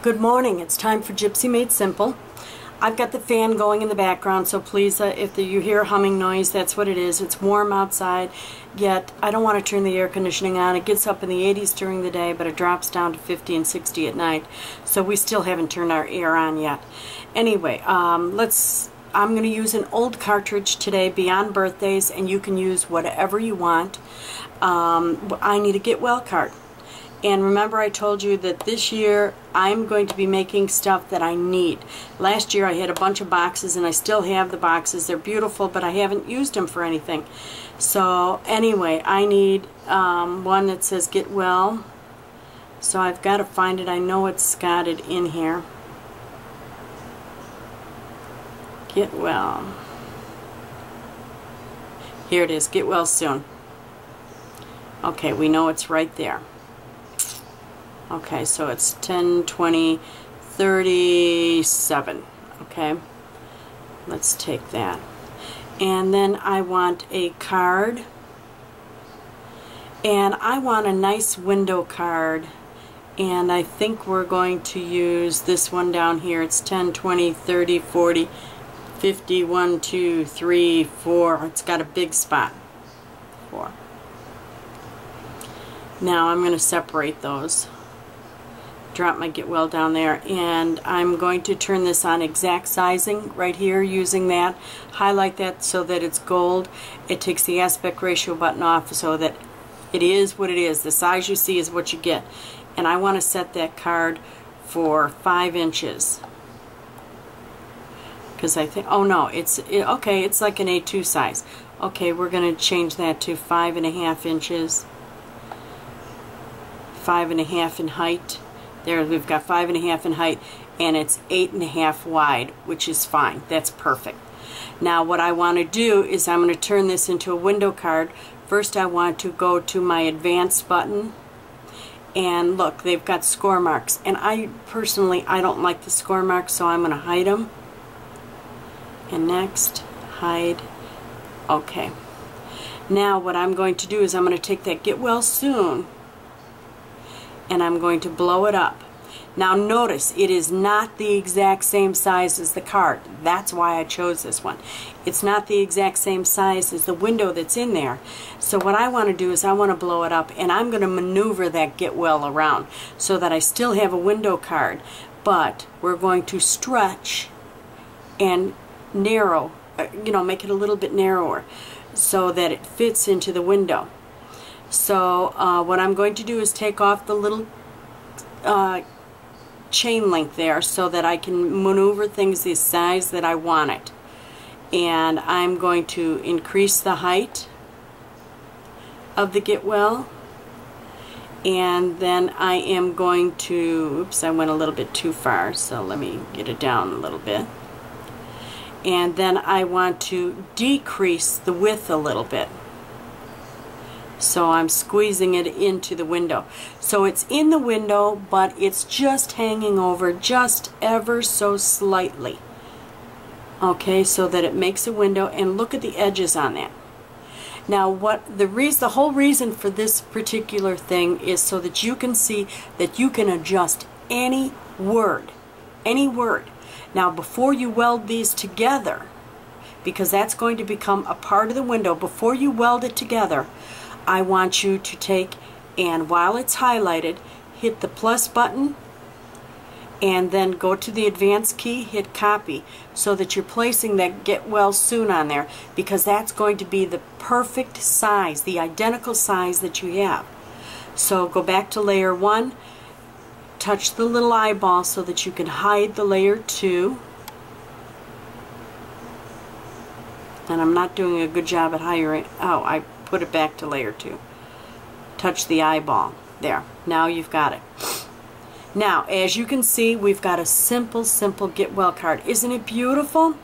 Good morning. It's time for Gypsy Made Simple. I've got the fan going in the background, so please, if you hear a humming noise, that's what it is. It's warm outside, yet I don't want to turn the air conditioning on. It gets up in the 80s during the day, but it drops down to 50 and 60 at night, so we still haven't turned our air on yet. Anyway, I'm going to use an old cartridge today, Beyond Birthdays, and you can use whatever you want. I need a Get Well card. And remember, I told you that this year I'm going to be making stuff that I need. Last year I had a bunch of boxes, and I still have the boxes. They're beautiful, but I haven't used them for anything. So anyway, I need one that says Get Well. So I've got to find it. I know it's got it in here. Get Well. Here it is, Get Well Soon. Okay, we know it's right there. Okay, so it's 10, 20, 37. Okay, let's take that. And then I want a card. And I want a nice window card. And I think we're going to use this one down here. It's 10, 20, 30, 40, 50, 1, 2, 3, 4. It's got a big spot. 4. Now I'm going to separate those. Drop my Get Well down there, and I'm going to turn this on exact sizing right here using that. Highlight that so that it's gold. It takes the aspect ratio button off so that it is what it is. The size you see is what you get. And I want to set that card for 5 inches. Because I think, oh no, okay, it's like an A2 size. Okay, we're going to change that to 5.5 inches. 5.5 in height. There, we've got 5.5 in height, and it's 8.5 wide, which is fine. That's perfect. Now what I want to do is I'm going to turn this into a window card. First I want to go to my advanced button, and look, they've got score marks, and I don't like the score marks, so I'm going to hide them. And next, hide. Okay. Now what I'm going to do is I'm going to take that Get Well Soon, and I'm going to blow it up. Now notice, it is not the exact same size as the card. That's why I chose this one. It's not the exact same size as the window that's in there. So what I want to do is I want to blow it up, and I'm going to maneuver that Get Well around so that I still have a window card, but we're going to stretch and narrow, make it a little bit narrower so that it fits into the window. So what I'm going to do is take off the little chain link there so that I can maneuver things the size that I want it. And I'm going to increase the height of the Get Well. And then I am going to, oops, I went a little bit too far, so let me get it down a little bit. And then I want to decrease the width a little bit. So I'm squeezing it into the window. So it's in the window, but it's just hanging over just ever so slightly. Okay, so that it makes a window, and look at the edges on that. Now the whole reason for this particular thing is so that you can see that you can adjust any word. Any word. Now before you weld these together, because that's going to become a part of the window, before you weld it together, I want you to take, and while it's highlighted, hit the plus button, and then go to the advanced key, hit copy, so that you're placing that Get Well Soon on there, because that's going to be the perfect size, the identical size that you have. So go back to layer 1, touch the little eyeball so that you can hide the layer 2. And I'm not doing a good job at hiding. Oh, I put it back to layer 2. Touch the eyeball. There. Now you've got it. Now, as you can see, we've got a simple Get Well card. Isn't it beautiful?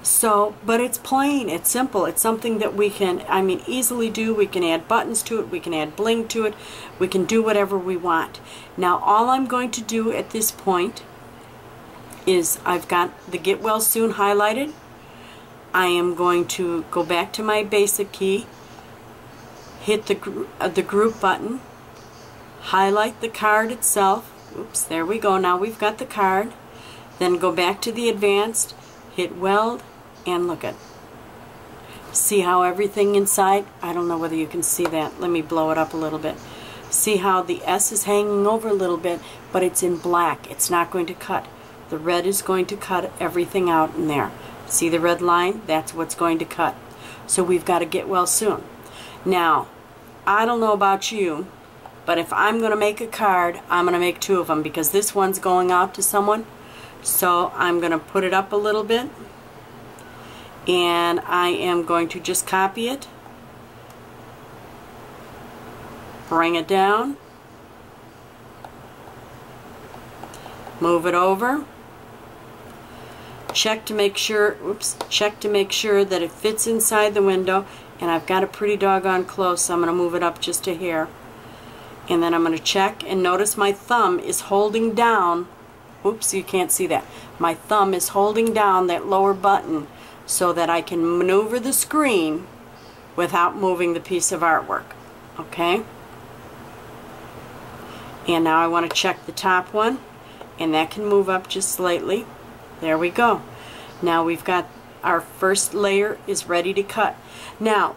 So, but it's plain. It's simple. It's something that we can, easily do. We can add buttons to it. We can add bling to it. We can do whatever we want. Now, all I'm going to do at this point is I've got the Get Well Soon highlighted. I am going to go back to my basic key, hit the group button, highlight the card itself, Oops, there we go. Now we've got the card. Then go back to the advanced, hit weld, and look at. See how everything inside, I don't know whether you can see that. Let me blow it up a little bit. See how the S is hanging over a little bit, but it's in black. It's not going to cut. The red is going to cut everything out in there. See the red line? That's what's going to cut. So we've got to get well soon. Now, I don't know about you, but if I'm going to make a card, I'm going to make 2 of them because this one's going out to someone. So I'm going to put it up a little bit, and I am going to just copy it, bring it down, move it over, check to make sure, check to make sure that it fits inside the window, and I've got it pretty doggone close, so I'm going to move it up just a hair. And then I'm going to check, and notice my thumb is holding down, oops, you can't see that. My thumb is holding down that lower button so that I can maneuver the screen without moving the piece of artwork. Okay? And now I want to check the top one, and that can move up just slightly. There we go. Now we've got our first layer is ready to cut. Now,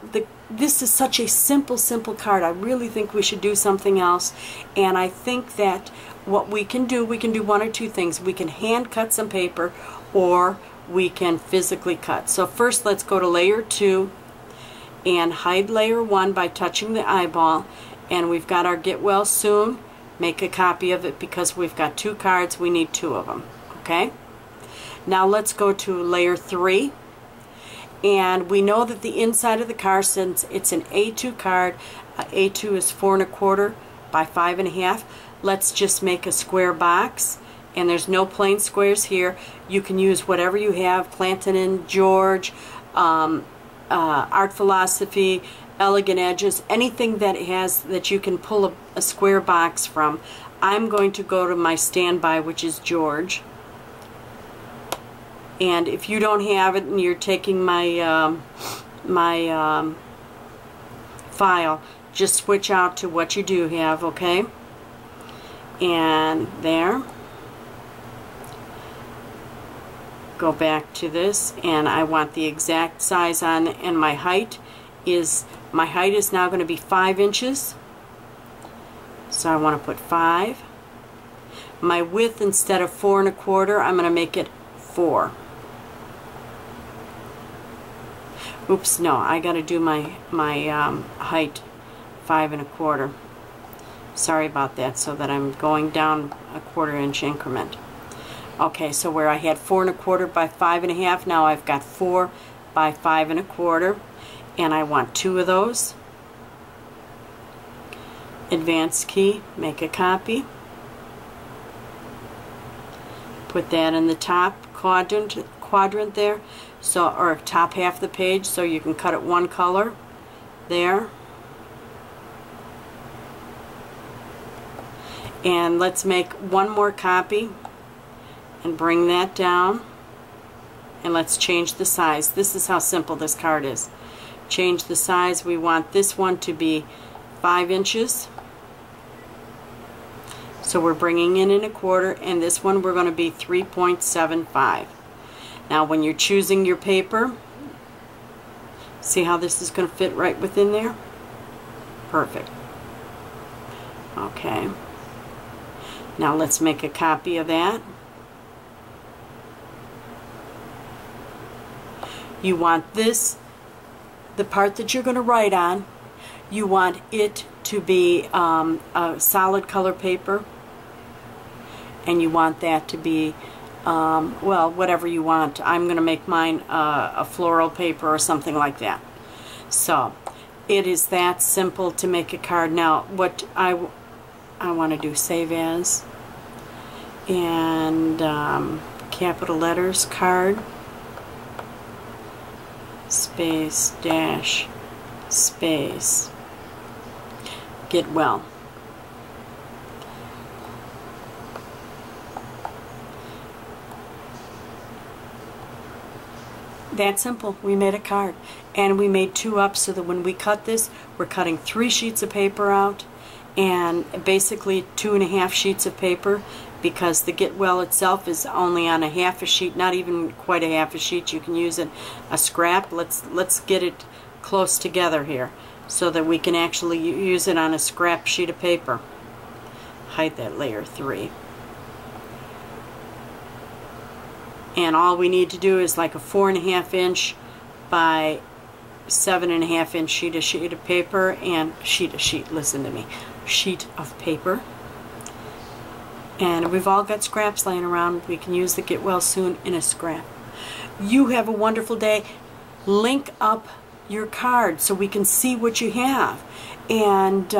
this is such a simple card. I really think we should do something else, and I think that what we can do 1 or 2 things. We can hand cut some paper, or we can physically cut. So first let's go to layer 2 and hide layer 1 by touching the eyeball, and we've got our get well soon. Make a copy of it because we've got 2 cards, we need 2 of them. Okay? Now let's go to layer 3, and we know that the inside of the card, since it's an A2 card, A2 is 4 1/4 by 5 1/2. Let's just make a square box, and there's no plain squares here. You can use whatever you have, Plantanin, George, Art Philosophy, Elegant Edges, anything that you can pull a square box from. I'm going to go to my standby, which is George. And if you don't have it and you're taking my file, just switch out to what you do have, okay? And there. Go back to this, and I want the exact size on it, and my height is now going to be 5 inches. So I want to put 5. My width, instead of 4 1/4, I'm going to make it 4. Oops, no, I got to do my height 5 1/4. Sorry about that, so that I'm going down a 1/4 inch increment. Okay, so where I had 4 1/4 by 5 1/2, now I've got 4 by 5 1/4, and I want 2 of those. Advanced key, make a copy. Put that in the top quadrant there, so, or top half of the page, so you can cut it one color. There. And let's make 1 more copy and bring that down, and let's change the size. This is how simple this card is. Change the size. We want this one to be 5 inches, so we're bringing in 1/4, and this one we're going to be 3.75. Now when you're choosing your paper, see how this is going to fit right within there? Perfect. Okay. Now let's make a copy of that. You want this, the part that you're going to write on, you want it to be a solid color paper, and you want that to be, well, whatever you want. I'm going to make mine a floral paper or something like that. So it is that simple to make a card. Now what I want to do, save as, and capital letters, card, space, dash, space, get well. That simple. We made a card, and we made 2 up so that when we cut this, we're cutting 3 sheets of paper out, and basically 2.5 sheets of paper, because the Get Well itself is only on a half a sheet, not even quite a half a sheet. You can use it a scrap. Let's get it close together here so that we can actually use it on a scrap sheet of paper. Hide that layer 3. And all we need to do is like a 4.5 inch by 7.5 inch sheet of paper, and listen to me, sheet of paper. And we've all got scraps laying around. We can use the Get Well Soon in a scrap. You have a wonderful day. Link up your card so we can see what you have. And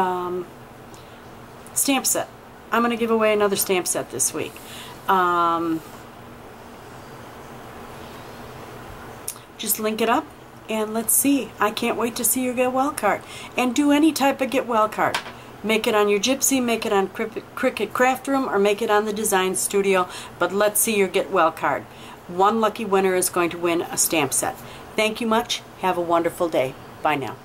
stamp set. I'm going to give away another stamp set this week. Just link it up and let's see. I can't wait to see your Get Well card. And do any type of Get Well card. Make it on your Gypsy, make it on Cricut Craft Room, or make it on the Design Studio. But let's see your Get Well card. One lucky winner is going to win a stamp set. Thank you much. Have a wonderful day. Bye now.